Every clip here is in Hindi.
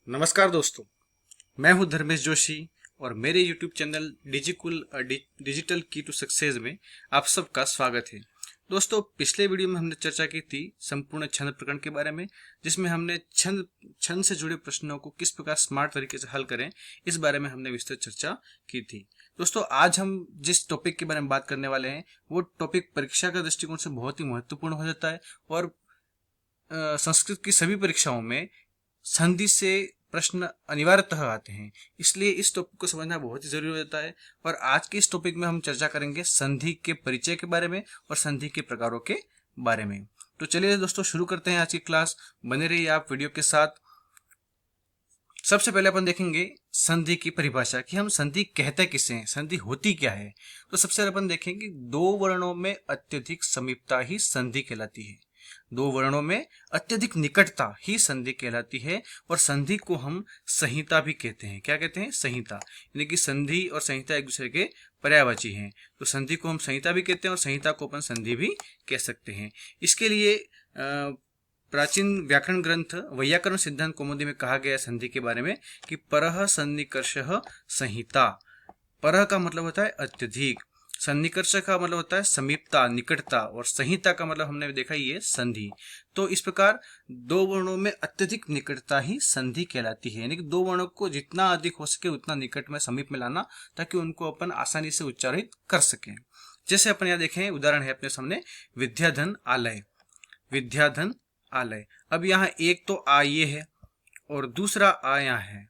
नमस्कार दोस्तों, मैं हूं धर्मेश जोशी और मेरे YouTube चैनल डिजिटल की टू सक्सेस में आप सबका स्वागत है। दोस्तों, पिछले वीडियो में हमने चर्चा की थी संपूर्ण छंद प्रकरण के बारे में, जिसमें हमने छंद से जुड़े प्रश्नों को किस प्रकार स्मार्ट तरीके से हल करें, इस बारे में हमने विस्तृत चर्चा की थी। दोस्तों, आज हम जिस टॉपिक के बारे में बात करने वाले हैं वो टॉपिक परीक्षा का दृष्टिकोण से बहुत ही महत्वपूर्ण हो जाता है और संस्कृत की सभी परीक्षाओं में संधि से प्रश्न अनिवार्यतः आते हैं, इसलिए इस टॉपिक को समझना बहुत ही जरूरी हो जाता है। और आज के इस टॉपिक में हम चर्चा करेंगे संधि के परिचय के बारे में और संधि के प्रकारों के बारे में। तो चलिए दोस्तों, शुरू करते हैं आज की क्लास। बने रहिए आप वीडियो के साथ। सबसे पहले अपन देखेंगे संधि की परिभाषा कि हम संधि कहते किसे हैं, संधि होती क्या है। तो सबसे पहले अपन देखेंगे दो वर्णों में अत्यधिक समीपता ही संधि कहलाती है। दो वर्णों में अत्यधिक निकटता ही संधि कहलाती है और संधि को हम संहिता भी कहते हैं। क्या कहते हैं? संहिता। यानी कि संधि और संहिता एक दूसरे के पर्यायवाची हैं, तो संधि को हम संहिता भी कहते हैं और संहिता को अपन संधि भी कह सकते हैं। इसके लिए प्राचीन व्याकरण ग्रंथ वैयाकरण सिद्धांत कौमुदी में कहा गया संधि के बारे में कि परः सन्निकर्षः संहिता। परः का मतलब होता है अत्यधिक, सन्निकर्ष का मतलब होता है समीपता, निकटता, और संहिता का मतलब हमने देखा ये संधि। तो इस प्रकार दो वर्णों में अत्यधिक निकटता ही संधि कहलाती है। यानी कि दो वर्णों को जितना अधिक हो सके उतना निकट में, समीप में लाना, ताकि उनको अपन आसानी से उच्चारित कर सकें। जैसे अपन यहाँ देखें, उदाहरण है अपने सामने, विद्याधन आलय। विद्याधन आलय। अब यहाँ एक तो आ ये है और दूसरा आ यहाँ है।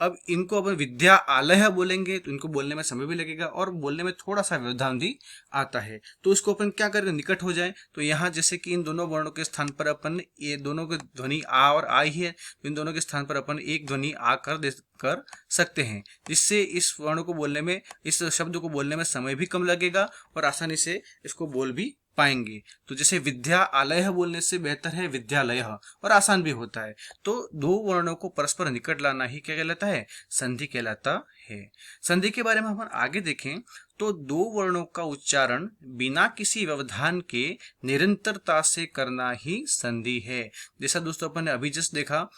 अब इनको अपन विद्या आलय बोलेंगे तो इनको बोलने में समय भी लगेगा और बोलने में थोड़ा सा व्यवधान भी आता है। तो इसको अपन क्या करें, निकट हो जाए। तो यहाँ जैसे कि इन दोनों वर्णों के स्थान पर अपन, ये दोनों की ध्वनि आ और आ ही है, तो इन दोनों के स्थान पर अपन एक ध्वनि आ कर सकते हैं, जिससे इस वर्ण को बोलने में, इस शब्द को बोलने में समय भी कम लगेगा और आसानी से इसको बोल भी पाएंगे। तो जैसे विद्या आलय बोलने से बेहतर है विद्यालय, और आसान भी होता है। तो दो वर्णों को परस्पर निकट लाना ही क्या कहलाता है? संधि कहलाता है। संधि के बारे में हम आगे देखें तो दो वर्णों का उच्चारण बिना किसी व्यवधान के निरंतरता से करना ही संधि है। जैसा दोस्तों अपन ने अभी जस्ट देखा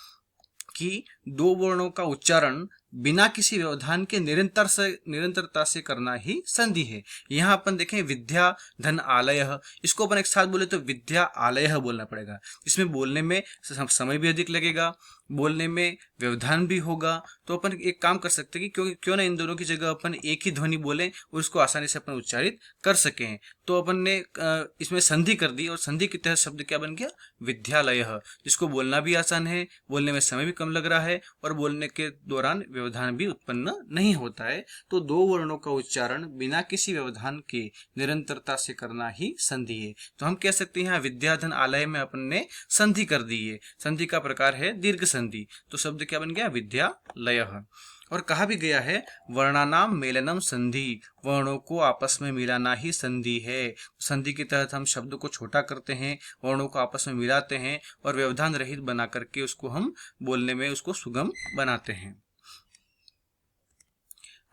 कि दो वर्णों का उच्चारण बिना किसी व्यवधान के निरंतरता से करना ही संधि है। यहाँ अपन देखें विद्या धन आलय, इसको अपन एक साथ बोले तो विद्या आलय बोलना पड़ेगा। इसमें बोलने में समय भी अधिक लगेगा, बोलने में व्यवधान भी होगा। तो अपन एक काम कर सकते हैं कि क्यों ना इन दोनों की जगह अपन एक ही ध्वनि बोलें और उसको आसानी से अपन उच्चारित कर सकें। तो अपन ने इसमें संधि कर दी और संधि के तहत शब्द क्या बन गया? विद्यालय, जिसको बोलना भी आसान है, बोलने में समय भी कम लग रहा है और बोलने के दौरान व्यवधान भी उत्पन्न नहीं होता है। तो दो वर्णों का उच्चारण बिना किसी व्यवधान के निरंतरता से करना ही संधि है। तो हम कह सकते हैं यहाँ विद्याधन आलय में अपन ने संधि कर दी है। संधि का प्रकार है दीर्घ संधि। तो शब्द क्या बन गया? विद्यालय। और कहा भी गया है वर्णानाम मेलनम संधि, वर्णों को आपस में मिलाना ही संधि है। संधि के तहत हम शब्द को छोटा करते हैं, वर्णों को आपस में मिलाते हैं और व्यवधान रहित बना करके उसको हम बोलने में उसको सुगम बनाते हैं।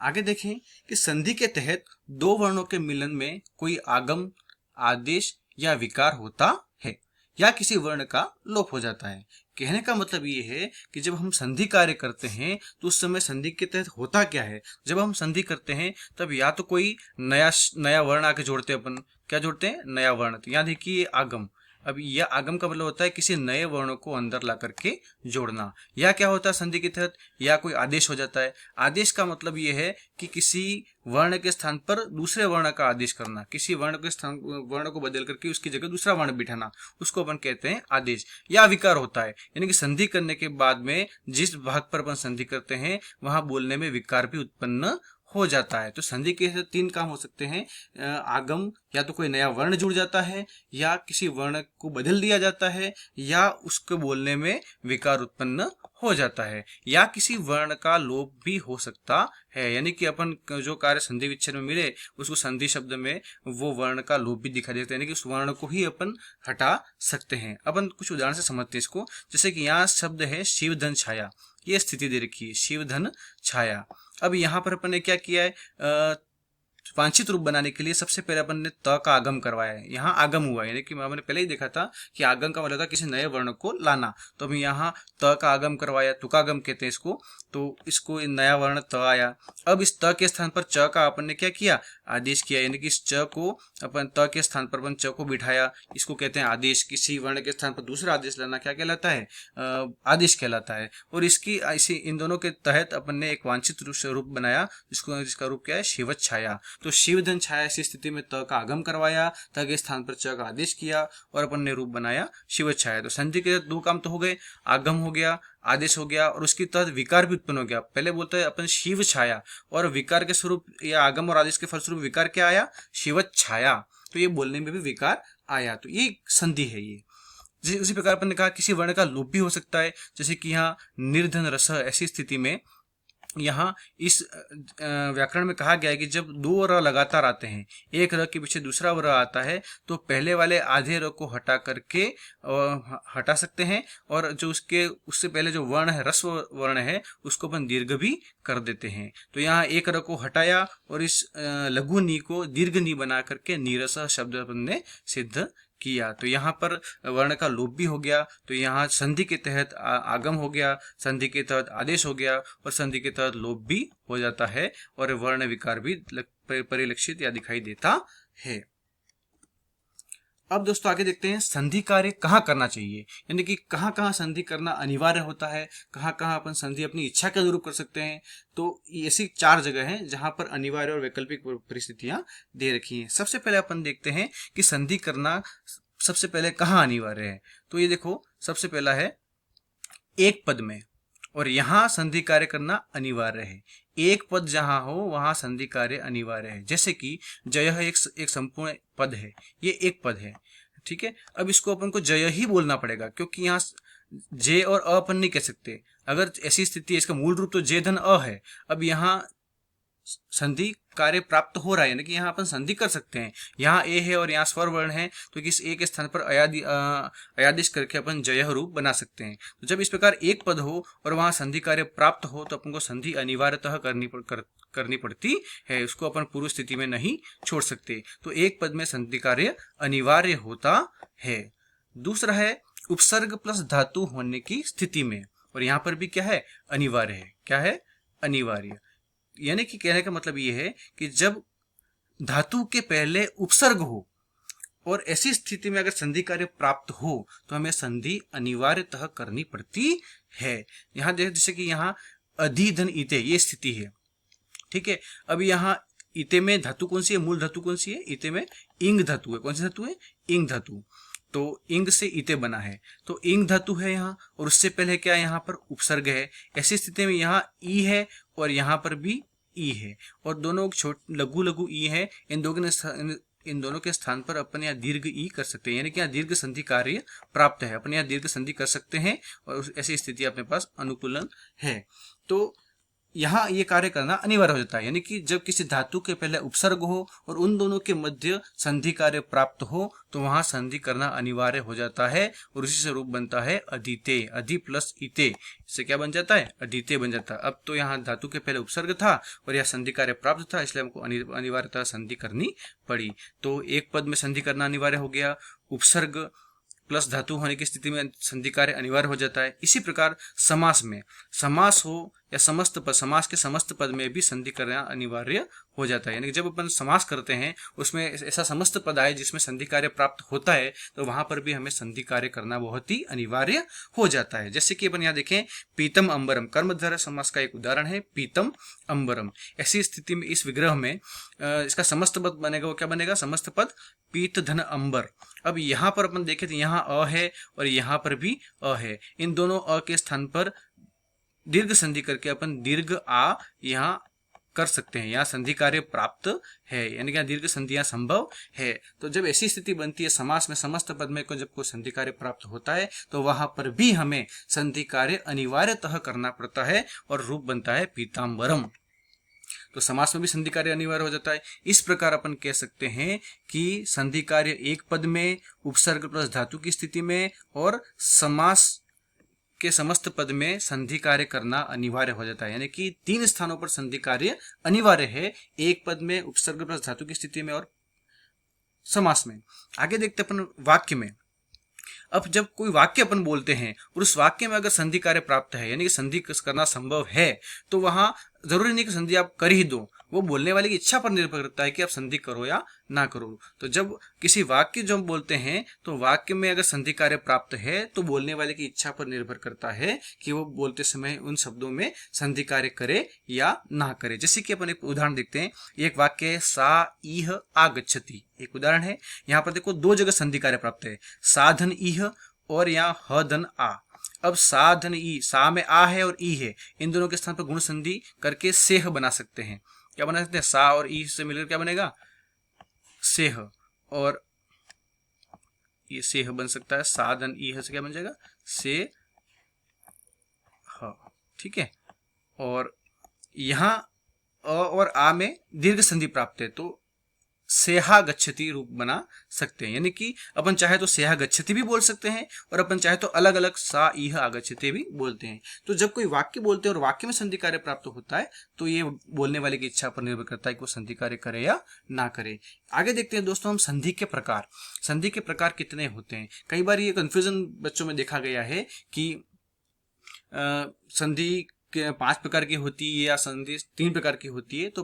आगे देखें कि संधि के तहत दो वर्णों के मिलन में कोई आगम, आदेश या विकार होता है या किसी वर्ण का लोप हो जाता है। कहने का मतलब ये है कि जब हम संधि कार्य करते हैं तो उस समय संधि के तहत होता क्या है? जब हम संधि करते हैं तब या तो कोई नया वर्ण आके जोड़ते हैं। अपन क्या जोड़ते हैं? नया वर्ण। तो यहाँ देखिए आगम। अब यह आगम का मतलब होता है किसी नए वर्णों को अंदर ला करके जोड़ना। या क्या होता है संधि के तहत? या कोई आदेश हो जाता है। आदेश का मतलब यह है कि किसी वर्ण के स्थान पर दूसरे वर्ण का आदेश करना, किसी वर्ण को बदल करके उसकी जगह दूसरा वर्ण बिठाना, उसको अपन कहते हैं आदेश। या विकार होता है, यानी कि संधि करने के बाद में जिस भाग पर अपन संधि करते हैं वहां बोलने में विकार भी उत्पन्न हो जाता है। तो संधि के तीन काम हो सकते हैं, आगम, या तो कोई नया वर्ण जुड़ जाता है, या किसी वर्ण को बदल दिया जाता है, या उसको बोलने में विकार उत्पन्न हो जाता है, या किसी वर्ण का लोप भी हो सकता है। यानी कि अपन जो कार्य संधि विच्छेद में मिले उसको संधि शब्द में वो वर्ण का लोप भी दिखाई देता है, यानी कि उस वर्ण को ही अपन हटा सकते हैं। अपन कुछ उदाहरण से समझते हैं इसको। जैसे कि यहाँ शब्द है शिवधन छाया, ये स्थिति दे रखी है शिवधन छाया। अब यहाँ पर अपन ने क्या किया है, वांछित रूप बनाने के लिए सबसे पहले अपन ने त का आगम करवाया है। यहाँ आगम हुआ है, यानी कि हमने पहले ही देखा था कि आगम का मतलब था किसी नए वर्ण को लाना। तो हम यहाँ त का आगम करवाया, तुकागम कहते हैं इसको। तो इसको नया वर्ण त आया। अब इस त के स्थान पर च का अपन ने क्या किया, आदेश किया, यानी कि इस च को अपन त के स्थान पर अपन च को बिठाया। इसको कहते हैं आदेश। किसी वर्ण के स्थान पर दूसरा आदेश लाना क्या कहलाता है, आदेश कहलाता है। और इसकी इसी इन दोनों के तहत अपन ने एक वांछित रूप बनाया, जिसका रूप क्या है, शिवत छाया। तो शिव धन छाया ऐसी स्थिति में त का आगम करवाया, त के स्थान पर च का आदेश किया और अपन ने रूप बनाया शिवत छाया। तो संधि के दो काम तो हो गए, आगम हो गया, आदेश हो गया, और उसके तहत विकार भी उत्पन्न हो गया। पहले बोलते हैं अपन शिव छाया, और विकार के स्वरूप या आगम और आदेश के फलस्वरूप विकार क्या आया, शिवत छाया। तो ये बोलने में भी विकार आया। तो ये संधि है। ये उसी प्रकार अपन ने कहा किसी वर्ण का लोप भी हो सकता है, जैसे कि यहाँ निर्धन रस, ऐसी स्थिति में यहाँ इस व्याकरण में कहा गया है कि जब दो र लगातार आते हैं, एक र के पीछे दूसरा र आता है, तो पहले वाले आधे र को हटा करके हटा सकते हैं, और जो उससे पहले जो वर्ण है, रस्व वर्ण है, उसको अपन दीर्घ भी कर देते हैं। तो यहाँ एक र को हटाया और इस लघु नी को दीर्घ नी बना करके नीरस शब्द अपन ने सिद्ध किया। तो यहाँ पर वर्ण का लोप भी हो गया। तो यहाँ संधि के तहत आगम हो गया, संधि के तहत आदेश हो गया, और संधि के तहत लोप भी हो जाता है, और वर्ण विकार भी परिलक्षित या दिखाई देता है। अब दोस्तों आगे देखते हैं संधि कार्य कहाँ करना चाहिए, यानी कि कहाँ कहाँ संधि करना अनिवार्य होता है, कहाँ कहाँ अपन संधि अपनी इच्छा के अनुरूप कर सकते हैं। तो ऐसी 4 जगह हैं जहां पर अनिवार्य और वैकल्पिक परिस्थितियां दे रखी हैं। सबसे पहले अपन देखते हैं कि संधि करना सबसे पहले कहाँ अनिवार्य है। तो ये देखो, सबसे पहला है एक पद में, और यहाँ संधि कार्य करना अनिवार्य है। एक पद जहां हो वहां संधि कार्य अनिवार्य है। जैसे कि जय एक संपूर्ण पद है, ये एक पद है, ठीक है। अब इसको अपन को जय ही बोलना पड़ेगा, क्योंकि यहाँ जे और अ अपन नहीं कह सकते। अगर ऐसी स्थिति है, इसका मूल रूप तो जे धन अ है। अब यहाँ संधि कार्य प्राप्त हो रहा है, यानी कि यहाँ अपन संधि कर सकते हैं। यहाँ ए है और यहाँ स्वर वर्ण है, तो किस ए के स्थान पर अयादेश करके अपन जय रूप बना सकते हैं। तो जब इस प्रकार एक पद हो और वहां संधि कार्य प्राप्त हो, तो अपन को संधि अनिवार्यतः करनी पड़ती है। उसको अपन पूर्व स्थिति में नहीं छोड़ सकते। तो एक पद में संधि कार्य अनिवार्य होता है। दूसरा है उपसर्ग प्लस धातु होने की स्थिति में, और यहाँ पर भी क्या है, अनिवार्य है। क्या है, अनिवार्य। यानी कि कहने का मतलब ये है कि जब धातु के पहले उपसर्ग हो और ऐसी स्थिति में अगर संधि कार्य प्राप्त हो, तो हमें संधि अनिवार्यतः करनी पड़ती है। यहां जैसे कि यहाँ अधिधन इते, ये स्थिति है, ठीक है। अब यहाँ इते में धातु कौन सी है, मूल धातु कौन सी है, इते में इंग धातु है। कौन सी धातु है, इंग धातु। तो इंग से इते बना है, तो इंग धातु है यहाँ, और उससे पहले क्या है, यहाँ पर उपसर्ग है। ऐसी स्थिति में यहाँ ई है और यहाँ पर भी ई है, और दोनों लघु लघु ई है। इन दोनों के स्थान पर अपन यहाँ दीर्घ ई कर सकते हैं, यानी कि यहाँ दीर्घ संधि कार्य प्राप्त है। अपन यहाँ दीर्घ संधि कर सकते हैं, और ऐसी स्थिति अपने पास अनुकूलन है। तो यहाँ ये कार्य करना अनिवार्य हो जाता है, यानी कि जब किसी धातु के पहले उपसर्ग हो और उन दोनों के मध्य संधि कार्य प्राप्त हो, तो वहां संधि करना अनिवार्य हो जाता है, और उसी से रूप बनता है अधिते। अधि प्लस इते, इससे क्या बन जाता है, अधिते बन जाता है। अब तो यहाँ धातु के पहले उपसर्ग था और यह संधि कार्य प्राप्त था, इसलिए हमको अनिवार्यतः संधि करनी पड़ी। तो एक पद में संधि करना अनिवार्य हो गया, उपसर्ग प्लस धातु होने की स्थिति में संधि कार्य अनिवार्य हो जाता है। इसी प्रकार समास में, समास हो या समस्त पद, समास के समस्त पद में भी संधि करना अनिवार्य हो जाता है। यानी कि जब अपन समास करते हैं उसमें ऐसा समस्त पद आए जिसमें संधि कार्य प्राप्त होता है, तो वहां पर भी हमें संधि कार्य करना बहुत ही अनिवार्य हो जाता है। जैसे कि अपन यहाँ देखें, पीतम अंबरम, कर्मधारय समास का एक उदाहरण है पीतम अंबरम। ऐसी स्थिति में इस विग्रह में इसका समस्त पद बनेगा, वो क्या बनेगा, समस्त पद पीत धन अंबर। अब यहाँ पर अपन देखें तो यहाँ अ है और यहाँ पर भी अ है। इन दोनों अ के स्थान पर दीर्घ संधि करके अपन दीर्घ आ यहाँ कर सकते हैं। यहाँ संधि कार्य प्राप्त है, यानी कि दीर्घ संधियां संभव है। तो जब ऐसी स्थिति बनती है समास में समस्त पद में को जब कोई संधि कार्य प्राप्त होता है, तो वहां पर भी हमें संधि कार्य अनिवार्यतः करना पड़ता है और रूप बनता है पीताम्बरम। तो समास में भी संधि कार्य अनिवार्य हो जाता है। इस प्रकार अपन कह सकते हैं कि संधि कार्य एक पद में, उपसर्ग प्लस धातु की स्थिति में और समास के समस्त पद में संधि कार्य करना अनिवार्य हो जाता है, यानी कि 3 स्थानों पर संधि कार्य अनिवार्य है, एक पद में, उपसर्ग प्लस धातु की स्थिति में और समास में। आगे देखते अपन वाक्य में। अब जब कोई वाक्य अपन बोलते हैं और उस वाक्य में अगर संधि कार्य प्राप्त है, यानी कि संधि करना संभव है, तो वहां जरूरी नहीं कि संधि आप कर ही दो, वो बोलने वाले की इच्छा पर निर्भर करता है कि आप संधि करो या ना करो। तो जब किसी वाक्य जो हम बोलते हैं तो वाक्य में अगर संधि कार्य प्राप्त है तो बोलने वाले की इच्छा पर निर्भर करता है कि वो बोलते समय उन शब्दों में संधि कार्य करे या ना करे। जैसे कि अपन एक उदाहरण देखते हैं, एक वाक्य है सा इह आगच्छति, एक उदाहरण है। यहाँ पर देखो 2 जगह संधि कार्य प्राप्त है, साधन इह और यहाँ ह धन आ। अब साधन ई, सा में आ है और ई है, इन दोनों के स्थान पर गुण संधि करके सेह बना सकते हैं। क्या बना सकते हैं? सा और ई से मिलकर क्या बनेगा? सेह। और ये सेह बन सकता है, साधन ई से क्या बन जाएगा? से ह। ठीक है। और यहां अ और आ में दीर्घ संधि प्राप्त है तो सेहा गच्छति रूप बना सकते हैं, यानी कि अपन चाहे तो सेहा गच्छति भी बोल सकते हैं और अपन चाहे तो अलग अलग सा इह आगच्छति भी बोलते हैं। तो जब कोई वाक्य बोलते हैं और वाक्य में संधि कार्य प्राप्त होता है तो ये बोलने वाले की इच्छा पर निर्भर करता है कि वो संधि कार्य करे या ना करे। आगे देखते हैं दोस्तों हम संधि के प्रकार। संधि के प्रकार कितने होते हैं? कई बार ये कंफ्यूजन बच्चों में देखा गया है कि संधि 5 प्रकार की होती है या संधि 3 प्रकार की होती है। तो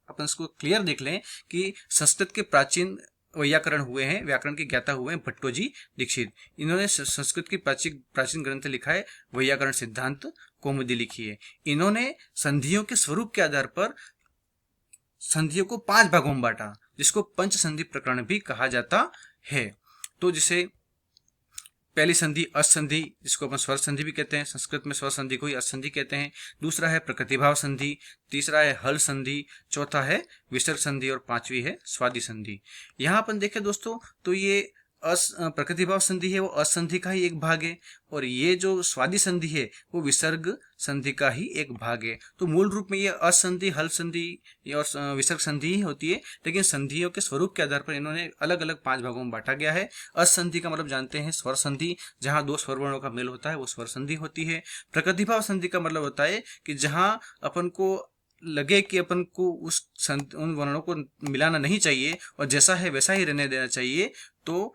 अपन इसको क्लियर देख लें कि संस्कृत के प्राचीन वैयाकरण हुए हैं, व्याकरण के ज्ञाता हुए हैं भट्टोजी दीक्षित। इन्होंने संस्कृत की प्राचीन ग्रंथ लिखा है, वैयाकरण सिद्धांत कौमुदी लिखी है। इन्होंने संधियों के स्वरूप के आधार पर संधियों को 5 भागों में बांटा, जिसको पंच संधि प्रकरण भी कहा जाता है। तो जिसे पहली संधि असंधि, जिसको अपन स्वर संधि भी कहते हैं, संस्कृत में स्वर संधि को ही असंधि कहते हैं। दूसरा है प्रकृतिभाव संधि, तीसरा है हल संधि, चौथा है विसर्ग संधि और 5वीं है स्वादि संधि। यहाँ अपन देखें दोस्तों तो ये प्रकृतिभाव संधि है वो असंधि का ही एक भाग है और ये जो स्वादि संधि है वो विसर्ग संधि का ही एक भाग है। तो मूल रूप में ये असंधि, हल संधि और विसर्ग संधि ही होती है, लेकिन संधियों के स्वरूप के आधार पर इन्होंने अलग अलग 5 भागों में बांटा गया है। असंधि का मतलब जानते हैं स्वर संधि, जहां 2 स्वर वर्णों का मेल होता है वो स्वर संधि होती है। प्रकृतिभाव संधि का मतलब होता है कि जहां अपन को लगे कि अपन को उन वर्णों को मिलाना नहीं चाहिए और जैसा है वैसा ही रहने देना चाहिए, तो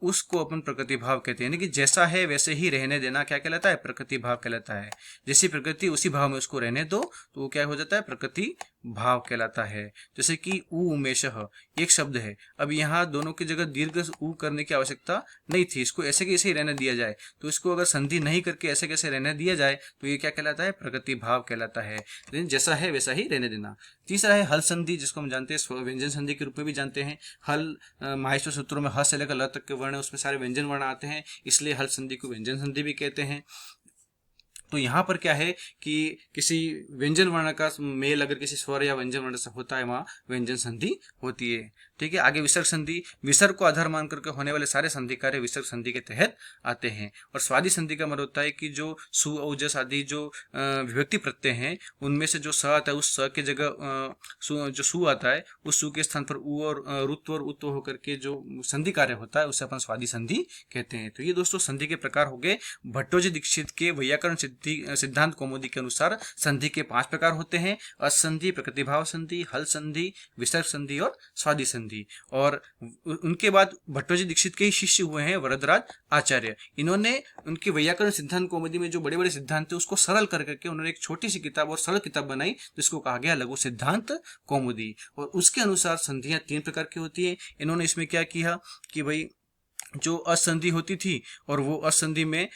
उसको अपन प्रकृति भाव कहते हैं। यानी कि जैसा है वैसे ही रहने देना क्या कहलाता है? प्रकृति भाव कहलाता है। जैसी प्रकृति उसी भाव में उसको रहने दो तो वो क्या हो जाता है? प्रकृति भाव कहलाता है। जैसे कि उ उमेशः एक शब्द है, अब यहाँ दोनों की जगह दीर्घ उ करने की आवश्यकता नहीं थी, इसको ऐसे कैसे ही रहने दिया जाए, तो इसको अगर संधि नहीं करके ऐसे कैसे रहने दिया जाए तो ये क्या कहलाता है? प्रकृति भाव कहलाता है। लेकिन जैसा है वैसा ही रहने देना। तीसरा है हल संधि, जिसको हम जानते हैं व्यंजन संधि के रूप में भी जानते हैं। हल माहेश्वर सूत्रों में ह से लेकर ल तक के वर्ण है, उसमें सारे व्यंजन वर्ण आते हैं, इसलिए हल संधि को व्यंजन संधि भी कहते हैं। तो यहाँ पर क्या है कि किसी व्यंजन वर्ण का मेल अगर किसी स्वर या व्यंजन वर्ण से होता है वहां व्यंजन संधि होती है। ठीक है। आगे विसर्ग संधि, विसर्ग को आधार मान करके होने वाले सारे संधि कार्य विसर्ग संधि के तहत आते हैं। और स्वादि संधि का मतलब होता है कि जो सु औजस आदि जो विभक्ति प्रत्यय हैं उनमें से जो स आता है उस स के जगह जो सु आता है उस सु के स्थान पर उ और रुत्व और उत्व होकर के जो संधि कार्य होता है उसे अपन स्वादि संधि कहते हैं। तो ये दोस्तों संधि के प्रकार हो गए। भट्टोजी दीक्षित के वैयाकरण सिद्धांत कौमुदी के अनुसार संधि के 5 प्रकार होते हैं: असंधि, प्रकृतिभाव संधि, हल संधि, विसर्ग संधि और स्वादि संधि। और उनके बाद भट्टोजी दीक्षित के ही शिष्य हुए हैं वरदराज आचार्य। इन्होंने उनके वैयाकरण सिद्धांत कौमुदी में जो बड़े बड़े सिद्धांत थे उसको सरल करके उन्होंने एक छोटी सी किताब और सरल किताब बनाई जिसको कहा गया लघु सिद्धांत कौमुदी। और उसके अनुसार संधियां 3 प्रकार की होती है। इन्होंने इसमें क्या किया कि भाई जो असंधि होती थी और वो असंधि में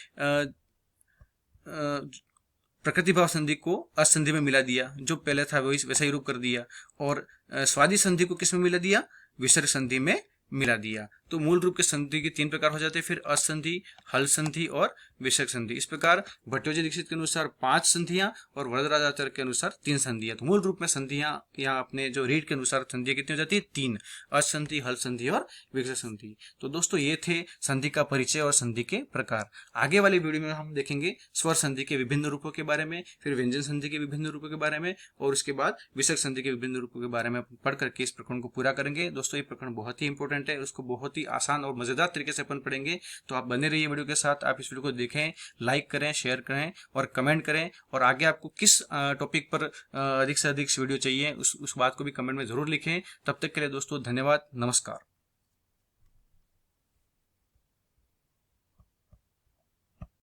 प्रकृतिभाव संधि को असंधि में मिला दिया, जो पहले था वही वैसा ही रूप कर दिया। और स्वादि संधि को किस में मिला दिया? विसर्ग संधि में मिला दिया। तो मूल रूप के संधि के 3 प्रकार हो जाते हैं, फिर असंधि, हल संधि और विसर्ग संधि। इस प्रकार भट्टोजी दीक्षित के अनुसार 5 संधियां और वरदराज आचार्य के अनुसार 3 संधियां। तो मूल रूप में संधियां यहाँ अपने जो रीड के अनुसार संधियां कितनी हो जाती है? 3, असंधि, हल संधि और विसर्ग संधि। तो दोस्तों ये थे संधि का परिचय और संधि के प्रकार। आगे वाली वीडियो में हम देखेंगे स्वर संधि के विभिन्न रूपों के बारे में, फिर व्यंजन संधि के विभिन्न रूपों के बारे में और उसके बाद विसर्ग संधि के विभिन्न रूपों के बारे में पढ़ करके इस प्रकरण को पूरा करेंगे। दोस्तों ये प्रकरण बहुत ही इंपॉर्टेंट है, उसको बहुत बहुत ही आसान और मजेदार तरीके से अपन पढ़ेंगे। तो आप बने रहिए वीडियो के साथ, आप इस वीडियो को देखें, लाइक करें, शेयर करें और कमेंट करें। और आगे आपको किस टॉपिक पर अधिक से अधिक वीडियो चाहिए उस बात को भी कमेंट में जरूर लिखें। तब तक के लिए दोस्तों धन्यवाद, नमस्कार।